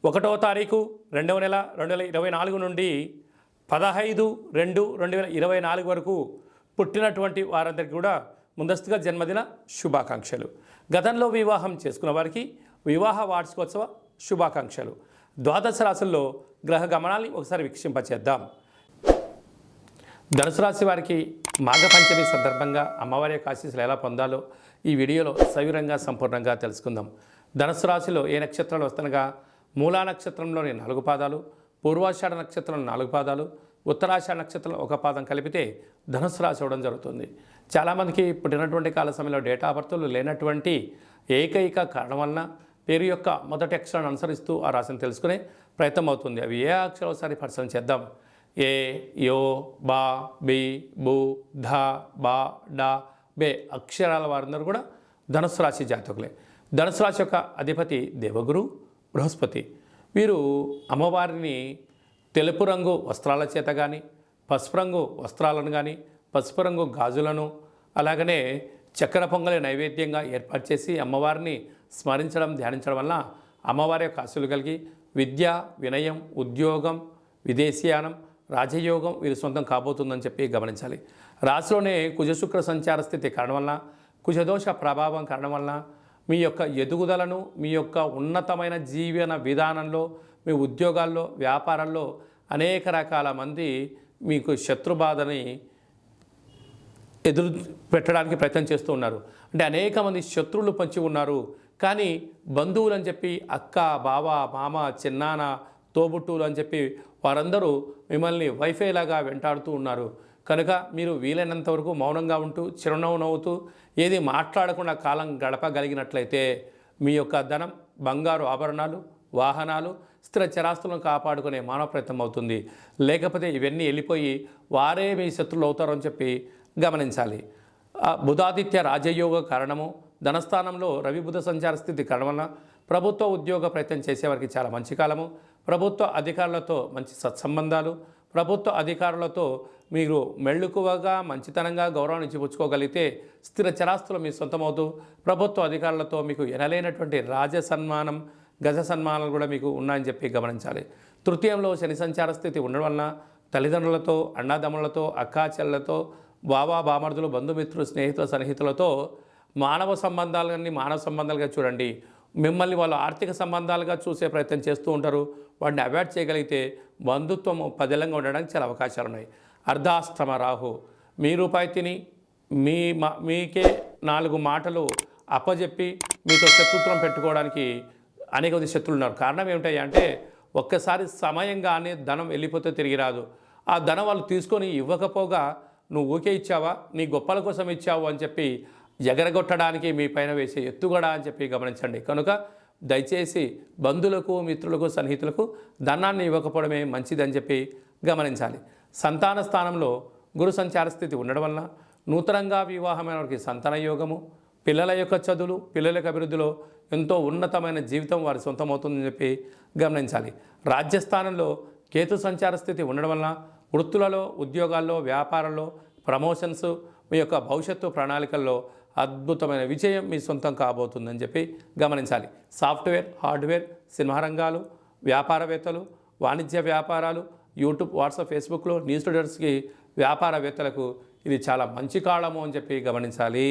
1వ తారీఖు 2వ నెల 2024 నుండి 15/2/2024 వరకు పుట్టినటువంటి వారందరికీ కూడా ముందస్తుగా జన్మదిన శుభాకాంక్షలు. గతంలో వివాహం చేసుకున్న వారికి వివాహ వార్షికోత్సవ శుభాకాంక్షలు. ద్వాదశ రాశుల్లో గ్రహ గమనాన్ని ఒకసారి వీక్షింపచేద్దాం. ధనుసు రాశి వారికి మాఘపంచమి సందర్భంగా అమ్మవారి యొక్క ఆశీస్సులు ఎలా పొందాలో ఈ వీడియోలో సవివరంగా సంపూర్ణంగా తెలుసుకుందాం. ధనుసు రాశిలో ఏ నక్షత్రాలు వస్తనగా మూలా నక్షత్రంలోని 4 పాదాలు, పూర్వాషాఢ నక్షత్రంలో 4 పాదాలు, ఉత్తరాషాఢ నక్షత్రంలో 1 పాదం కలిపితే ధనుసు రాశి అవ్వడం జరుగుతుంది. చాలామందికి పుట్టినటువంటి కాల సమయంలో డేటా ఆఫ్ బర్త్లు లేనటువంటి ఏకైక కారణం వలన పేరు యొక్క మొదటి అక్షరాన్ని అనుసరిస్తూ ఆ రాశిని తెలుసుకునే ప్రయత్నం అవుతుంది. అవి ఏ అక్షరాలు ఒకసారి పరిశీలన చేద్దాం. ఏ, యో, బా, బి, బు, ధ, బా, డా, బే అక్షరాల వారందరూ కూడా ధనుసు రాశి జాతకులే. ధనుసు రాశి యొక్క అధిపతి దేవగురు బృహస్పతి. వీరు అమ్మవారిని తెలుపు రంగు వస్త్రాల చేత కానీ, పసుపు రంగు వస్త్రాలను కానీ, పసుపు రంగు గాజులను, అలాగనే చక్కెర పొంగలి నైవేద్యంగా ఏర్పాటు చేసి అమ్మవారిని స్మరించడం, ధ్యానించడం వల్ల అమ్మవారి యొక్క ఆశీస్సులు కలిగి విద్య, వినయం, ఉద్యోగం, విదేశీయానం, రాజయోగం వీరి సొంతం కాబోతుందని చెప్పి గమనించాలి. రాశిలోనే కుజశుక్ర సంచార స్థితి కారణం వలన, కుజదోష ప్రభావం కారణం వలన మీ యొక్క ఎదుగుదలను, మీ యొక్క ఉన్నతమైన జీవన విధానంలో, మీ ఉద్యోగాల్లో, వ్యాపారాల్లో అనేక రకాల మంది మీకు శత్రుబాధని ఎదురు పెట్టడానికి ప్రయత్నం చేస్తూ ఉన్నారు. అంటే అనేక మంది శత్రువులు పంచి ఉన్నారు. కానీ బంధువులు అని చెప్పి అక్క, బావ, మామ, చిన్నాన్న, తోబుట్టువులు అని చెప్పి వారందరూ మిమ్మల్ని వైఫై లాగా వెంటాడుతూ ఉన్నారు. కనుక మీరు వీలైనంత వరకు మౌనంగా ఉంటూ, చిరునవ్వు నవ్వుతూ, ఏది మాట్లాడకుండా కాలం గడపగలిగినట్లయితే మీ యొక్క ధనం, బంగారు ఆభరణాలు, వాహనాలు, స్థిర చరాస్తులను కాపాడుకునే మానవ ప్రయత్నం అవుతుంది. లేకపోతే ఇవన్నీ వెళ్ళిపోయి వారే మీ శత్రువులు అవుతారని చెప్పి గమనించాలి. బుధాదిత్య రాజయోగ కారణము, ధనస్థానంలో రవి బుధ సంచార స్థితి కారణం వలన ప్రభుత్వ ఉద్యోగ ప్రయత్నం చేసేవారికి చాలా మంచి కాలము. ప్రభుత్వ అధికారులతో మంచి సత్సంబంధాలు, ప్రభుత్వ అధికారులతో మీరు మెళ్ళుకువగా, మంచితనంగా గౌరవాన్ని ఇచ్చిపుచ్చుకోగలిగితే స్థిర చరాస్తులు మీ సొంతమవుతూ ప్రభుత్వ అధికారులతో మీకు ఎనలేనటువంటి రాజ సన్మానం, గజ సన్మానాలు కూడా మీకు ఉన్నాయని చెప్పి గమనించాలి. తృతీయంలో శని సంచార స్థితి ఉండడం వలన తల్లిదండ్రులతో, అన్నాదమ్ములతో, అక్కాచెల్లతో, బావా బామర్దులు, బంధుమిత్రులు, స్నేహితుల సన్నిహితులతో మానవ సంబంధాలన్నీ మానవ సంబంధాలుగా చూడండి. మిమ్మల్ని వాళ్ళు ఆర్థిక సంబంధాలుగా చూసే ప్రయత్నం చేస్తూ ఉంటారు. వాటిని అవాయిడ్ చేయగలిగితే బంధుత్వం పదిలంగా ఉండడానికి చాలా అవకాశాలు ఉన్నాయి. అర్ధాష్టమ రాహు మీ రూపాయి తిని మీకే 4 మాటలు అప్పజెప్పి మీతో శత్రుత్వం పెట్టుకోవడానికి అనేక మంది శత్రువులు ఉన్నారు. కారణం ఏమిటాయి అంటే ఒక్కసారి సమయంగానే ధనం వెళ్ళిపోతే తిరిగి రాదు. ఆ ధనం వాళ్ళు తీసుకొని ఇవ్వకపోగా నువ్వు ఊకే ఇచ్చావా, నీ గొప్పల కోసం ఇచ్చావు అని చెప్పి ఎగరగొట్టడానికి మీ పైన వేసే ఎత్తుగడ అని చెప్పి గమనించండి. కనుక దయచేసి బంధువులకు, మిత్రులకు, సన్నిహితులకు ధనాన్ని ఇవ్వకపోవడమే మంచిదని చెప్పి గమనించాలి. సంతాన స్థానంలో గురు సంచార స్థితి ఉండడం వలన నూతనంగా వివాహమైన వారికి సంతాన యోగము, పిల్లల యొక్క చదువులు, పిల్లల యొక్క అభివృద్ధిలో ఎంతో ఉన్నతమైన జీవితం వారి సొంతమవుతుందని చెప్పి గమనించాలి. రాజ్యస్థానంలో కేతు సంచార స్థితి ఉండడం వలన వృత్తులలో, ఉద్యోగాల్లో, వ్యాపారంలో ప్రమోషన్స్, మీ యొక్క భవిష్యత్తు ప్రణాళికల్లో అద్భుతమైన విజయం మీ సొంతం కాబోతుందని చెప్పి గమనించాలి. సాఫ్ట్వేర్, హార్డ్వేర్, సినిమా రంగాలు, వ్యాపారవేత్తలు, వాణిజ్య వ్యాపారాలు, యూట్యూబ్, వాట్సాప్, ఫేస్బుక్లో న్యూస్ రీడర్స్కి, వ్యాపారవేత్తలకు ఇది చాలా మంచి కాలము అని చెప్పి గమనించాలి.